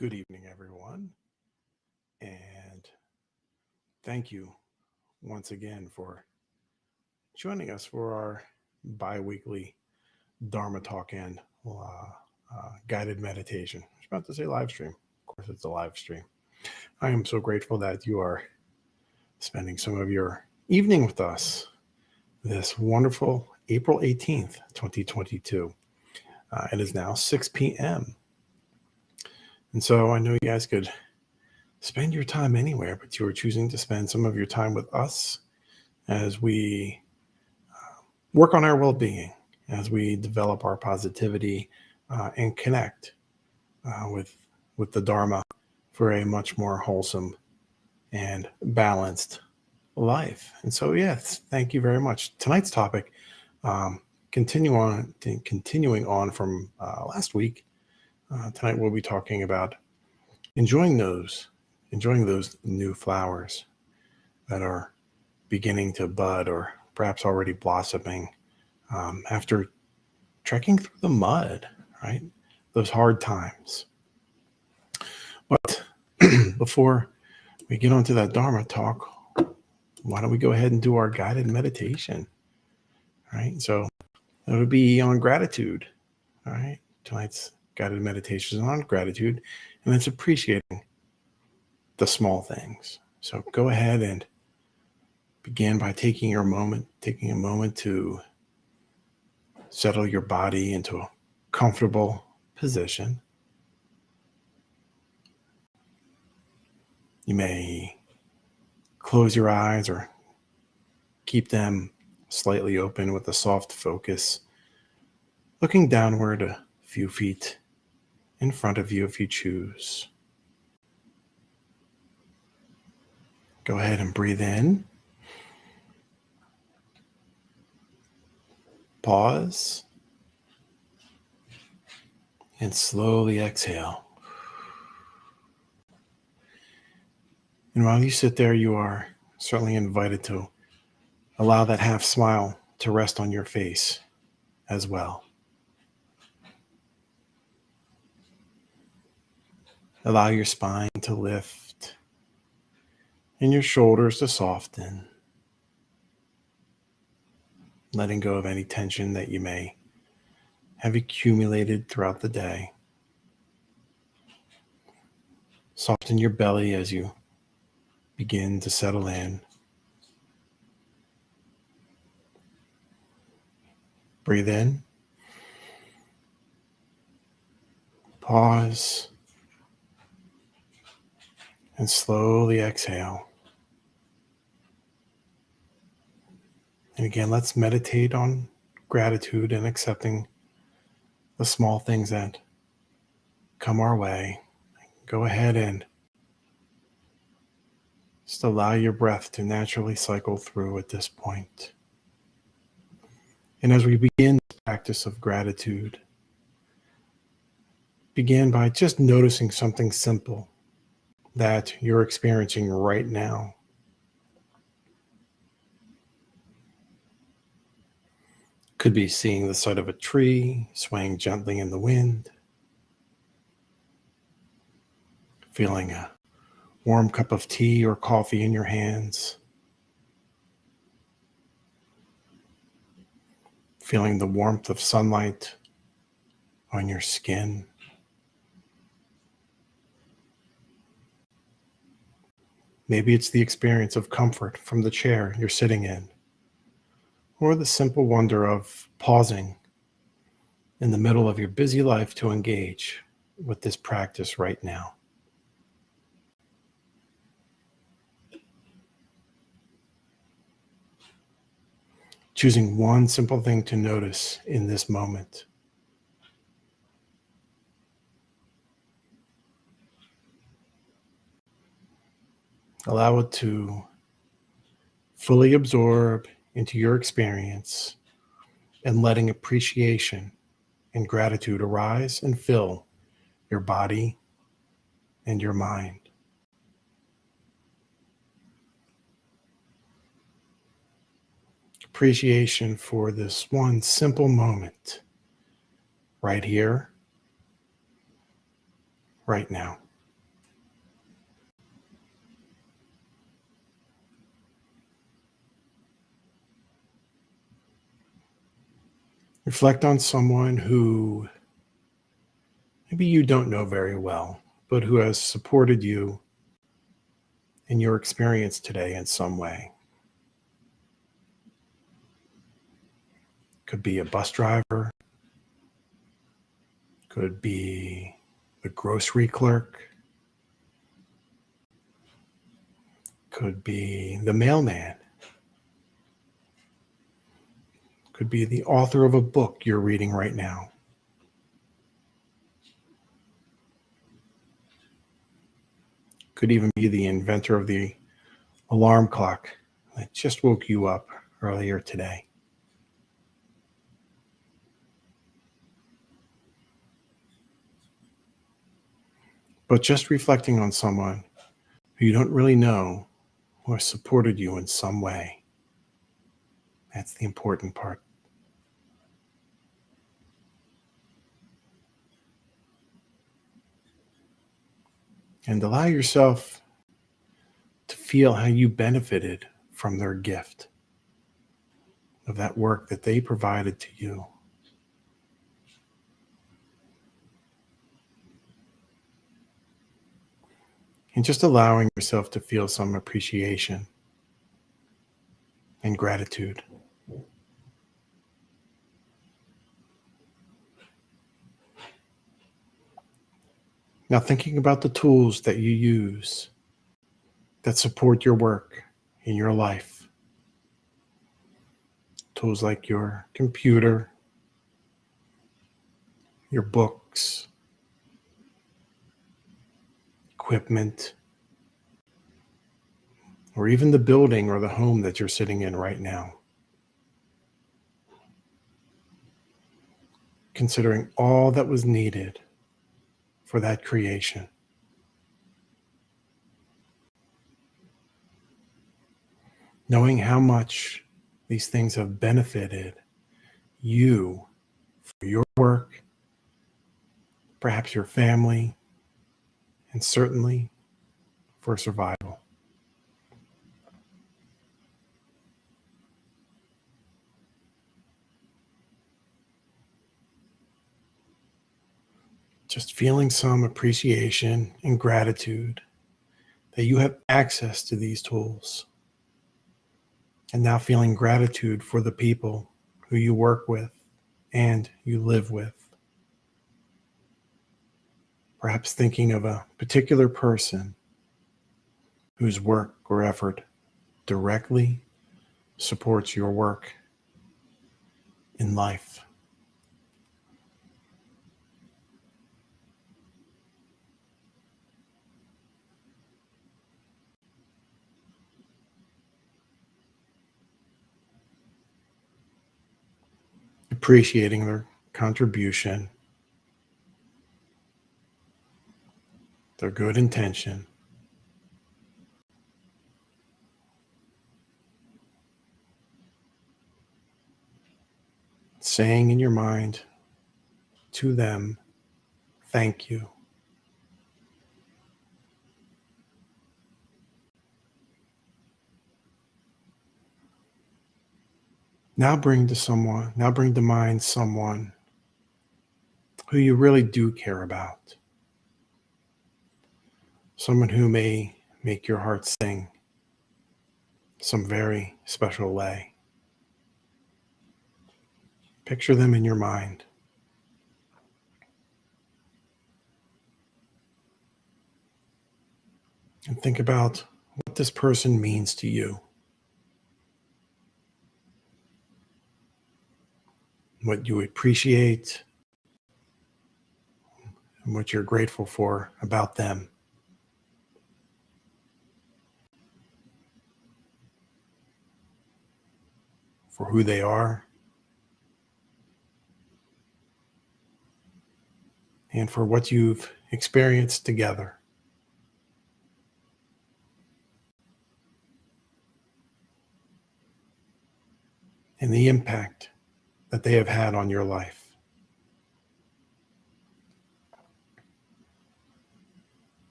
Good evening, everyone, and thank you once again for joining us for our bi-weekly Dharma talk and guided meditation. I was about to say live stream. Of course, it's a live stream. I am so grateful that you are spending some of your evening with us this wonderful April 18th, 2022. It is now 6 p.m. And so I know you guys could spend your time anywhere, but you are choosing to spend some of your time with us as we work on our well-being, as we develop our positivity and connect with the Dharma for a much more wholesome and balanced life. And so, yes, thank you very much. Tonight's topic, continuing on from last week. Tonight we'll be talking about enjoying those new flowers that are beginning to bud or perhaps already blossoming after trekking through the mud, right? Those hard times. But before we get onto that Dharma talk, why don't we go ahead and do our guided meditation, right? So it would be on gratitude, all right? Tonight's guided meditation is on gratitude, and it's appreciating the small things. So go ahead and begin by taking a moment to settle your body into a comfortable position. You may close your eyes or keep them slightly open with a soft focus, looking downward a few feet in front of you if you choose. Go ahead and breathe in. Pause. And slowly exhale. And while you sit there, you are certainly invited to allow that half smile to rest on your face as well. Allow your spine to lift and your shoulders to soften, letting go of any tension that you may have accumulated throughout the day. Soften your belly as you begin to settle in. Breathe in. Pause. And slowly exhale. And again, let's meditate on gratitude and accepting the small things that come our way. Go ahead and just allow your breath to naturally cycle through at this point. And as we begin the practice of gratitude, begin by just noticing something simple that you're experiencing right now. Could be seeing the side of a tree swaying gently in the wind, feeling a warm cup of tea or coffee in your hands, feeling the warmth of sunlight on your skin. Maybe it's the experience of comfort from the chair you're sitting in, or the simple wonder of pausing in the middle of your busy life to engage with this practice right now. Choosing one simple thing to notice in this moment. Allow it to fully absorb into your experience and letting appreciation and gratitude arise and fill your body and your mind. Appreciation for this one simple moment right here, right now. Reflect on someone who maybe you don't know very well, but who has supported you in your experience today in some way. Could be a bus driver, could be the grocery clerk, could be the mailman, could be the author of a book you're reading right now. Could even be the inventor of the alarm clock that just woke you up earlier today. But just reflecting on someone who you don't really know who has supported you in some way. That's the important part. And allow yourself to feel how you benefited from their gift of that work that they provided to you. And just allowing yourself to feel some appreciation and gratitude. Now, thinking about the tools that you use that support your work in your life. Tools like your computer, your books, equipment, or even the building or the home that you're sitting in right now. Considering all that was needed for that creation. Knowing how much these things have benefited you for your work, perhaps your family, and certainly for survival. Just feeling some appreciation and gratitude that you have access to these tools. And now feeling gratitude for the people who you work with and you live with. Perhaps thinking of a particular person whose work or effort directly supports your work in life. Appreciating their contribution, their good intention, saying in your mind to them, thank you. Now bring to mind someone who you really do care about. Someone who may make your heart sing some very special way. Picture them in your mind. And think about what this person means to you. What you appreciate and what you're grateful for about them. For who they are and for what you've experienced together. And the impact that they have had on your life.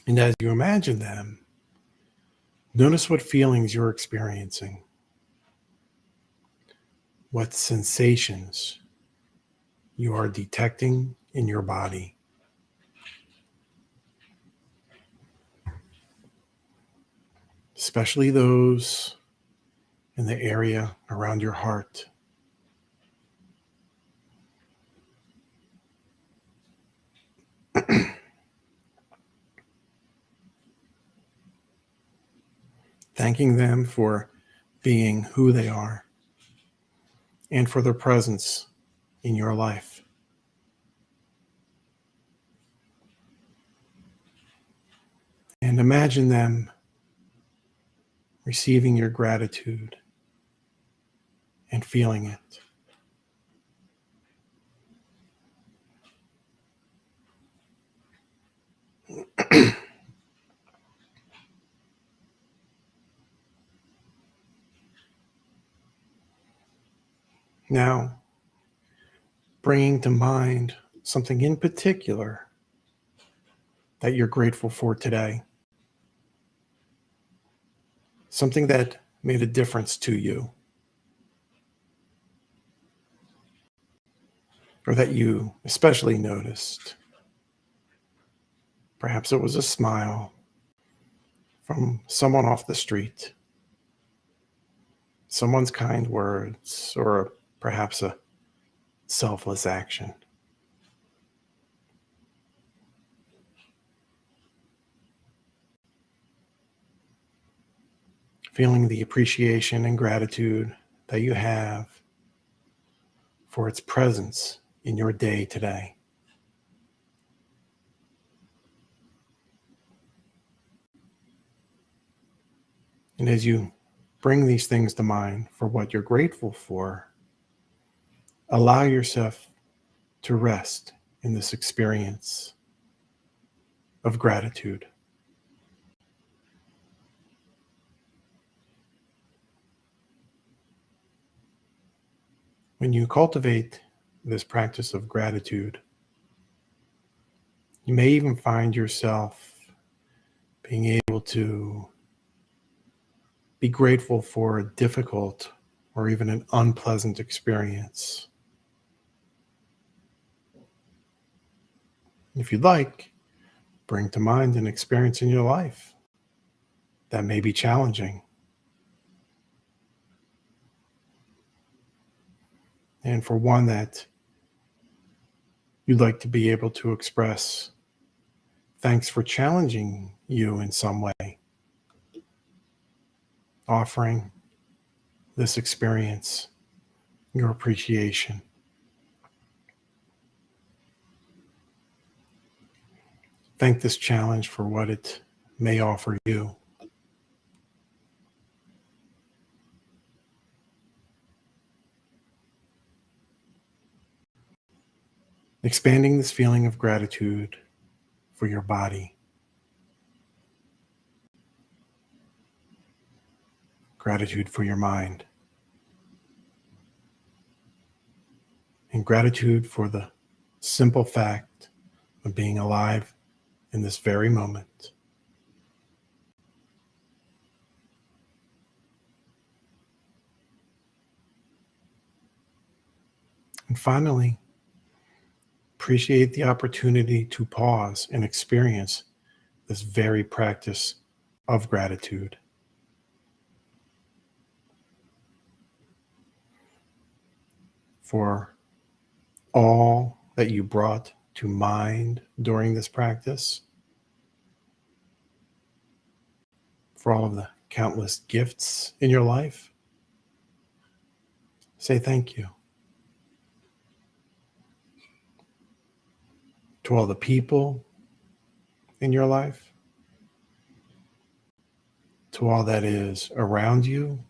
And as you imagine them, notice what feelings you're experiencing. what sensations you are detecting in your body. Especially those in the area around your heart. Thanking them for being who they are and for their presence in your life. And imagine them receiving your gratitude and feeling it. Now, bringing to mind something in particular that you're grateful for today. Something that made a difference to you, or that you especially noticed. Perhaps it was a smile from someone off the street, someone's kind words, or perhaps a selfless action. Feeling the appreciation and gratitude that you have for its presence in your day today. And as you bring these things to mind for what you're grateful for, allow yourself to rest in this experience of gratitude. When you cultivate this practice of gratitude, you may even find yourself being able to be grateful for a difficult or even an unpleasant experience. If you'd like, bring to mind an experience in your life that may be challenging. And for one that you'd like to be able to express thanks for challenging you in some way, offering this experience your appreciation. Thank this challenge for what it may offer you. Expanding this feeling of gratitude for your body, gratitude for your mind, and gratitude for the simple fact of being alive in this very moment. And finally, appreciate the opportunity to pause and experience this very practice of gratitude. For all that you brought to mind during this practice, for all of the countless gifts in your life, say thank you. To all the people in your life, to all that is around you,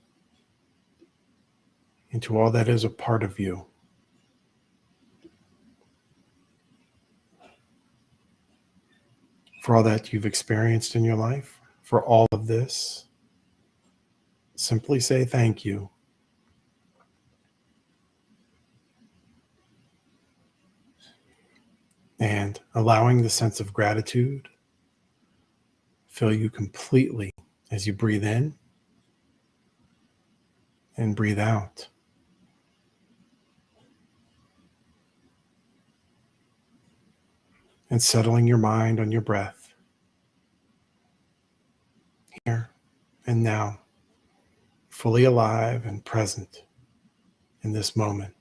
and to all that is a part of you. For all that you've experienced in your life, for all of this, simply say thank you. And allowing the sense of gratitude fill you completely as you breathe in and breathe out. and settling your mind on your breath here and now, fully alive and present in this moment.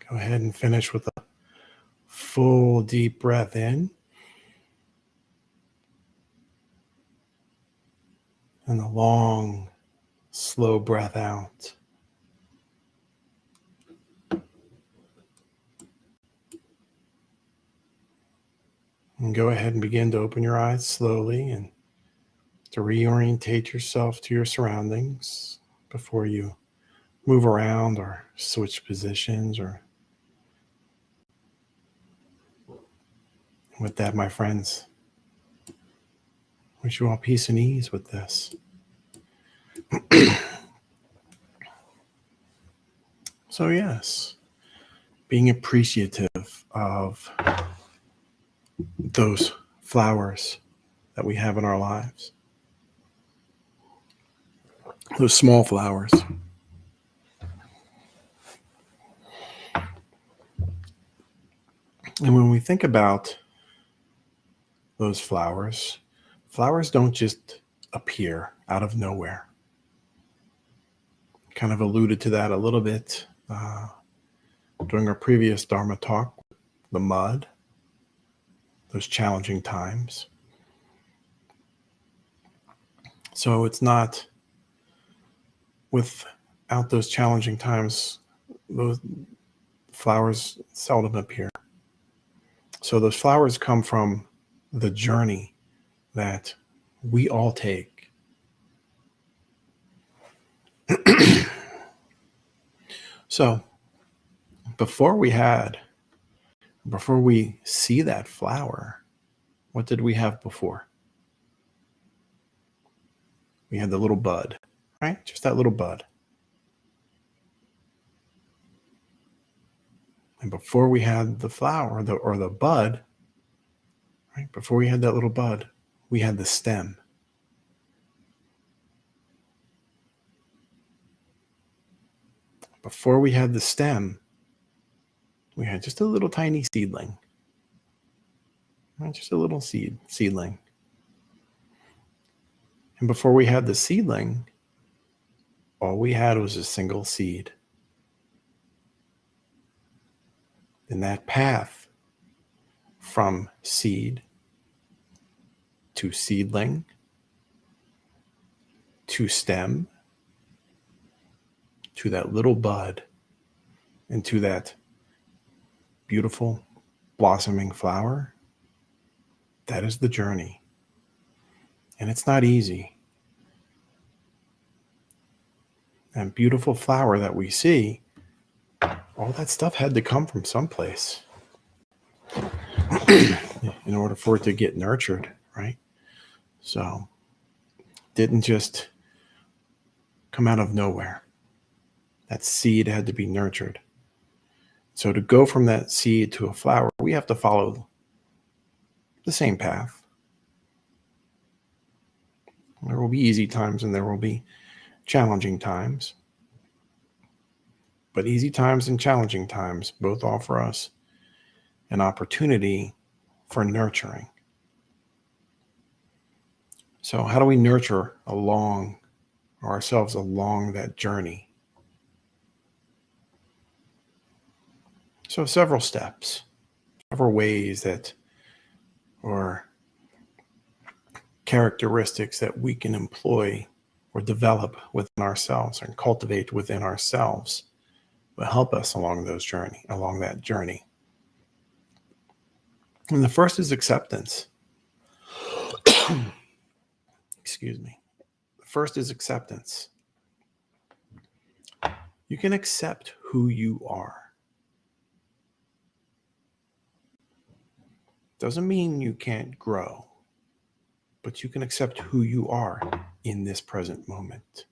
Go ahead and finish with a full deep breath in and a long, slow breath out. And go ahead and begin to open your eyes slowly and to reorientate yourself to your surroundings before you move around or switch positions. Or with that, my friends, wish you all peace and ease with this. So yes, being appreciative of those flowers that we have in our lives, those small flowers. And when we think about those flowers, flowers don't just appear out of nowhere. Kind of alluded to that a little bit during our previous Dharma talk, the mud, those challenging times. So it's not without those challenging times, those flowers seldom appear. So those flowers come from the journey that we all take. So before we see that flower, what did we have before? We had the little bud, right? Just that little bud. And before we had the flower or the bud, right? Before we had that little bud, we had the stem. Before we had the stem, we had just a little tiny seedling. Right? Just a little seedling. And before we had the seedling, all we had was a single seed. And that path from seed to seedling to stem to that little bud and to that beautiful blossoming flower, that is the journey. And it's not easy. That beautiful flower that we see, all that stuff had to come from someplace in order for it to get nurtured, right? So didn't just come out of nowhere. That seed had to be nurtured. So to go from that seed to a flower, we have to follow the same path. There will be easy times and there will be challenging times. But easy times and challenging times both offer us an opportunity for nurturing. So how do we nurture ourselves along that journey? So several steps, several ways or characteristics that we can employ or develop within ourselves and cultivate within ourselves will help us along that journey. And the first is acceptance. Excuse me. The first is acceptance. You can accept who you are. Doesn't mean you can't grow, but you can accept who you are in this present moment.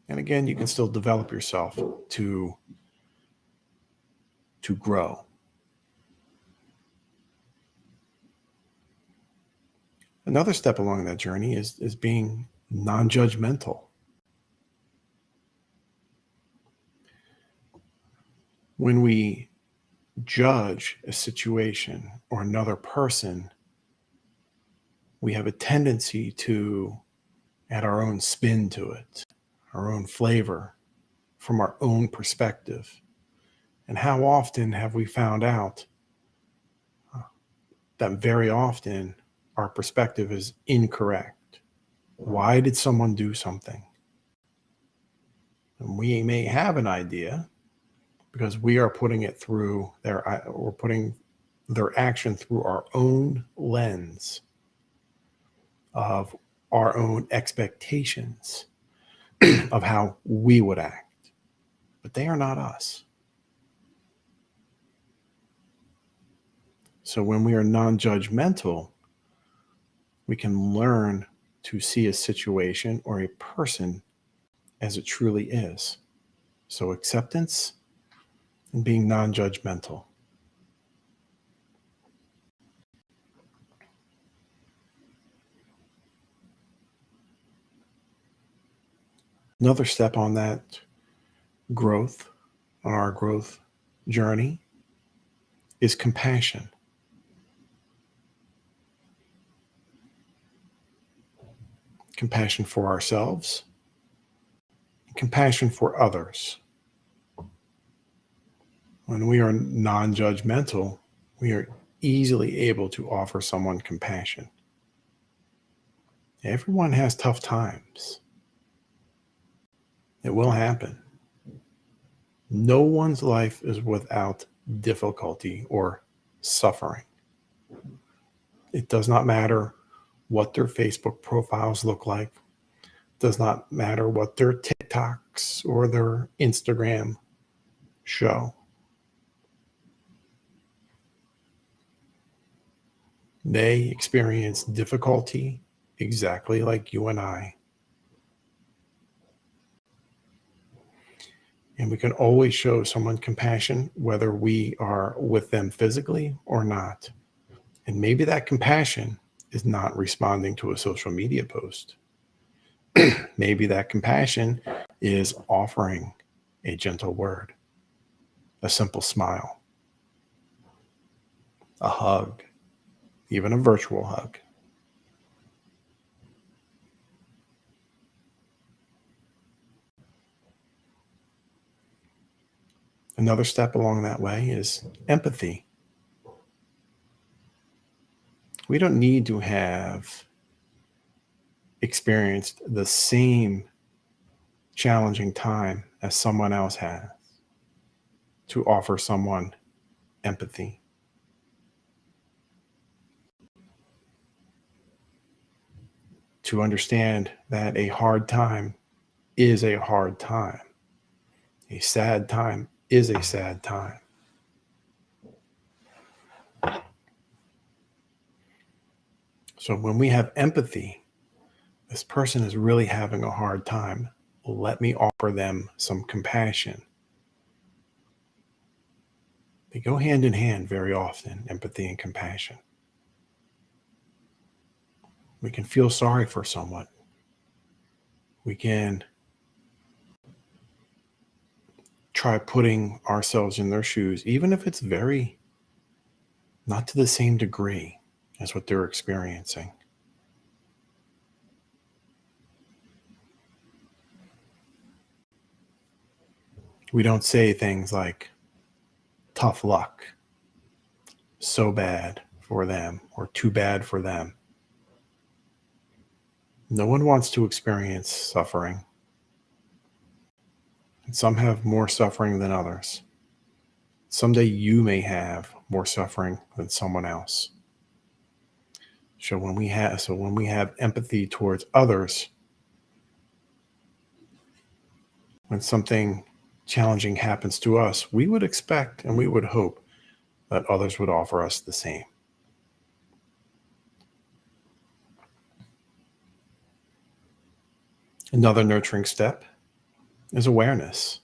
And again, you can still develop yourself to grow. Another step along that journey is being non-judgmental. When we judge a situation or another person, we have a tendency to add our own spin to it, our own flavor, from our own perspective. And how often have we found out that very often our perspective is incorrect? Why did someone do something? And we may have an idea because we are putting it through we're putting their action through our own lens of our own expectations of how we would act. But they are not us. So when we are non-judgmental, we can learn to see a situation or a person as it truly is. So acceptance and being non-judgmental. Another step on that growth, on our growth journey, is compassion. Compassion for ourselves, compassion for others. When we are non-judgmental, we are easily able to offer someone compassion. Everyone has tough times. It will happen. No one's life is without difficulty or suffering. It does not matter what their Facebook profiles look like. It does not matter what their TikToks or their Instagram show. They experience difficulty exactly like you and I. And we can always show someone compassion, whether we are with them physically or not. And maybe that compassion is not responding to a social media post. Maybe that compassion is offering a gentle word, a simple smile, a hug, even a virtual hug. Another step along that way is empathy. We don't need to have experienced the same challenging time as someone else has to offer someone empathy. To understand that a hard time is a hard time. A sad time is a sad time. So when we have empathy, this person is really having a hard time. Let me offer them some compassion. They go hand in hand very often, empathy and compassion. We can feel sorry for someone. We can try putting ourselves in their shoes, even if it's not to the same degree as what they're experiencing. We don't say things like, tough luck, so bad for them, or too bad for them. No one wants to experience suffering. And some have more suffering than others. Someday you may have more suffering than someone else. So when we have empathy towards others, when something challenging happens to us, we would expect and we would hope that others would offer us the same. Another nurturing step is awareness.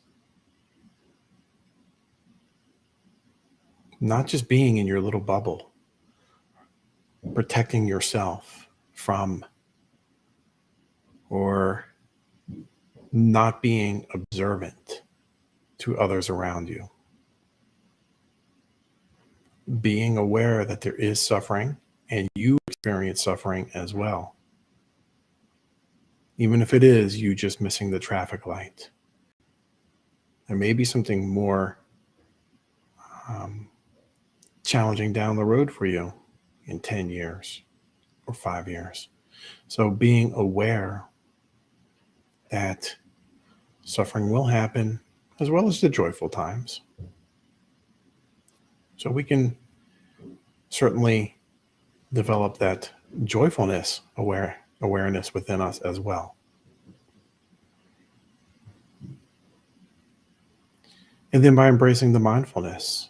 Not just being in your little bubble, protecting yourself from or not being observant to others around you. Being aware that there is suffering and you experience suffering as well. Even if it is you just missing the traffic light. There may be something more challenging down the road for you in 10 years or 5 years. So being aware that suffering will happen as well as the joyful times. So we can certainly develop that joyfulness awareness within us as well. And then by embracing the mindfulness,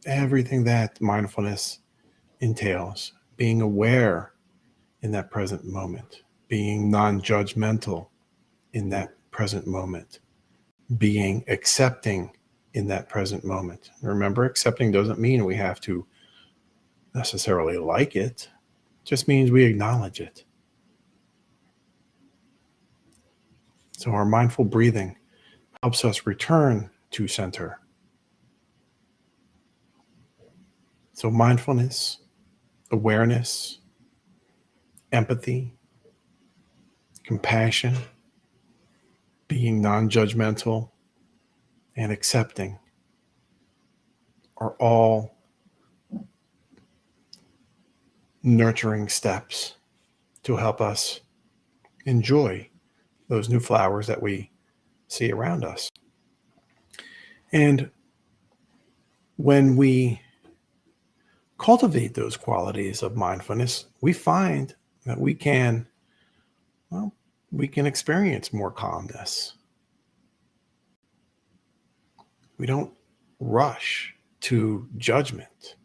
everything that mindfulness entails, being aware in that present moment, being non-judgmental in that present moment, being accepting in that present moment. Remember, accepting doesn't mean we have to necessarily like it. It just means we acknowledge it. So our mindful breathing helps us return to center. So mindfulness, awareness, empathy, compassion, being non-judgmental, and accepting are all nurturing steps to help us enjoy those new flowers that we see around us. And when we cultivate those qualities of mindfulness, we find that we can experience more calmness. We don't rush to judgment.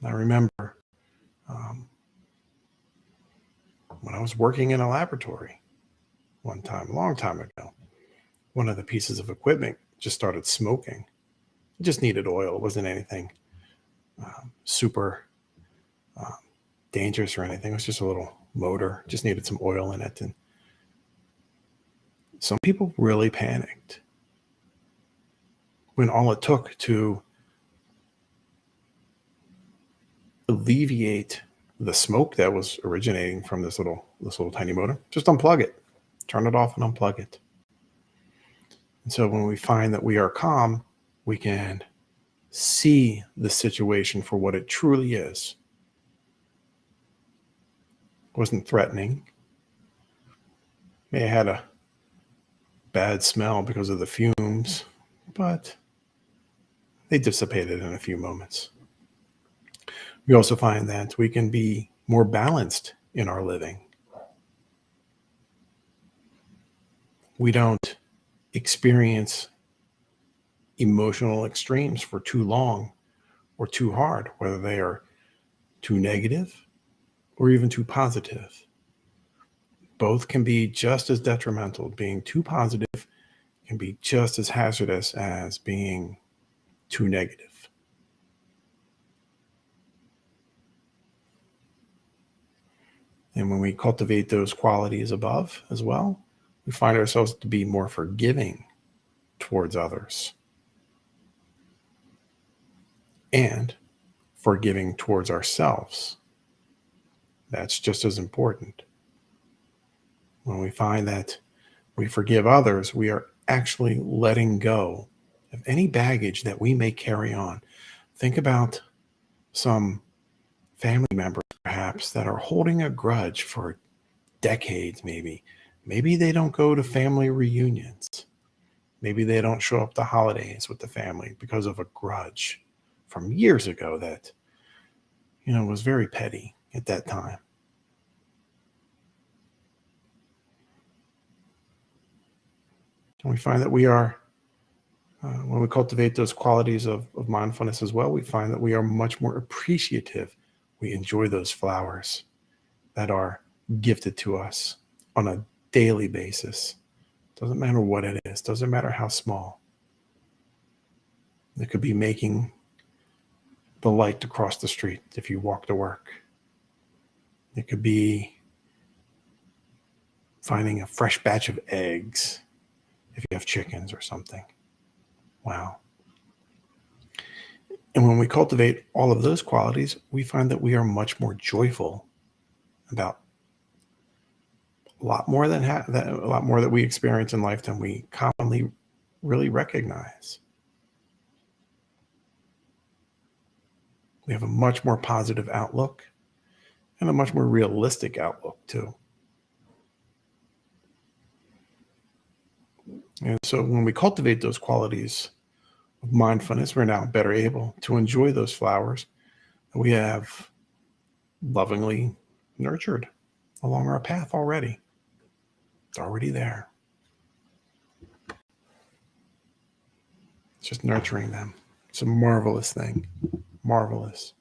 I remember when I was working in a laboratory one time, a long time ago, one of the pieces of equipment just started smoking. It just needed oil. It wasn't anything super dangerous or anything. It was just a little motor, just needed some oil in it. And some people really panicked when all it took to alleviate the smoke that was originating from this little tiny motor, just unplug it, turn it off and unplug it. And so when we find that we are calm, we can see the situation for what it truly is. It wasn't threatening. May have had a bad smell because of the fumes, but they dissipated in a few moments. We also find that we can be more balanced in our living. We don't experience emotional extremes for too long or too hard, whether they are too negative or even too positive. Both can be just as detrimental. Being too positive can be just as hazardous as being too negative. And when we cultivate those qualities above as well, we find ourselves to be more forgiving towards others and forgiving towards ourselves. That's just as important. When we find that we forgive others, we are actually letting go of any baggage that we may carry on. Think about some family members, perhaps, that are holding a grudge for decades, maybe. Maybe they don't go to family reunions. Maybe they don't show up to holidays with the family because of a grudge from years ago that, was very petty at that time. And we find that we are, when we cultivate those qualities of mindfulness as well, we find that we are much more appreciative. We enjoy those flowers that are gifted to us on a daily basis. Doesn't matter what it is. Doesn't matter how small. It could be making the light to cross the street if you walk to work. It could be finding a fresh batch of eggs if you have chickens or something. Wow. And when we cultivate all of those qualities, we find that we are much more joyful about a lot more that we experience in life than we commonly really recognize. We have a much more positive outlook and a much more realistic outlook too. And so when we cultivate those qualities of mindfulness, we're now better able to enjoy those flowers that we have lovingly nurtured along our path already. It's already there. It's just nurturing them. It's a marvelous thing. Marvelous.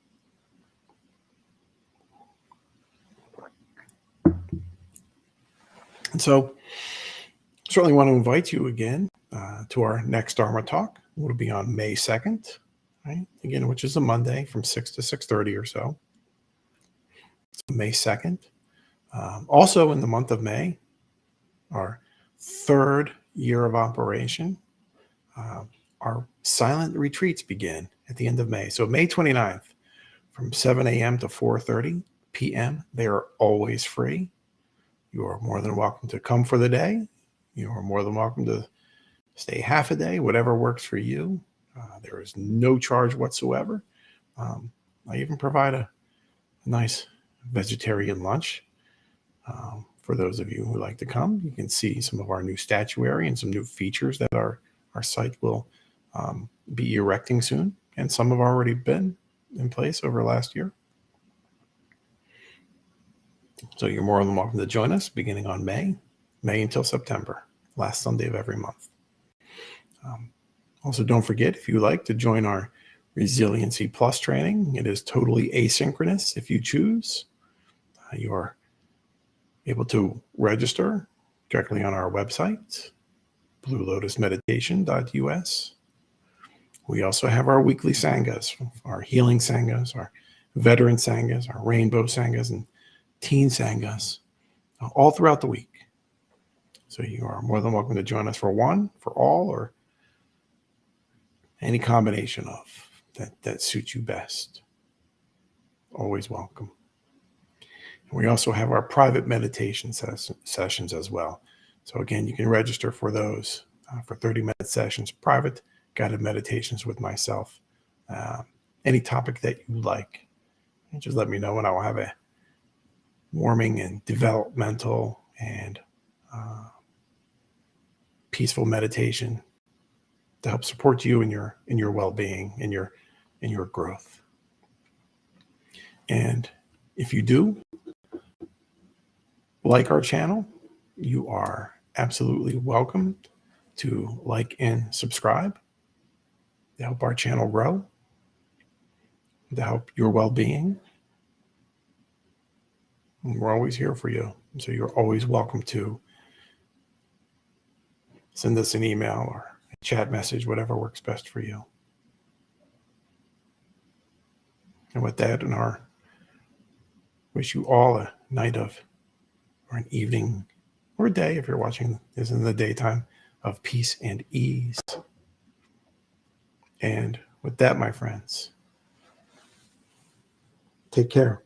And so certainly want to invite you again to our next Dharma talk. It'll be on May 2nd, right? Again, which is a Monday from 6 to 6:30 or so. So May 2nd. Also in the month of May, our third year of operation, our silent retreats begin at the end of May. So May 29th from 7 a.m. to 4:30 p.m. They are always free. You are more than welcome to come for the day. You are more than welcome to stay half a day, whatever works for you. There is no charge whatsoever. I even provide a nice vegetarian lunch for those of you who like to come. You can see some of our new statuary and some new features that our site will be erecting soon. And some have already been in place over last year. So you're more than welcome to join us beginning on May until September, last Sunday of every month. Also, don't forget, if you like to join our Resiliency Plus training, it is totally asynchronous if you choose. You are able to register directly on our website, bluelotusmeditation.us. We also have our weekly sanghas, our healing sanghas, our veteran sanghas, our rainbow sanghas, and teen sanghas, all throughout the week. So you are more than welcome to join us for one, for all, or any combination of that suits you best. Always welcome. And we also have our private meditation sessions as well. So again, you can register for those for 30-minute sessions, private guided meditations with myself. Any topic that you like, and just let me know and I will have a warming and developmental and peaceful meditation to help support you in your well-being, in your growth. And if you do like our channel, you are absolutely welcome to like and subscribe to help our channel grow, to help your well-being. And we're always here for you. So you're always welcome to send us an email or a chat message, whatever works best for you. And with that, wish you all a night of, or an evening, or a day if you're watching this in the daytime, of peace and ease. And with that, my friends, take care.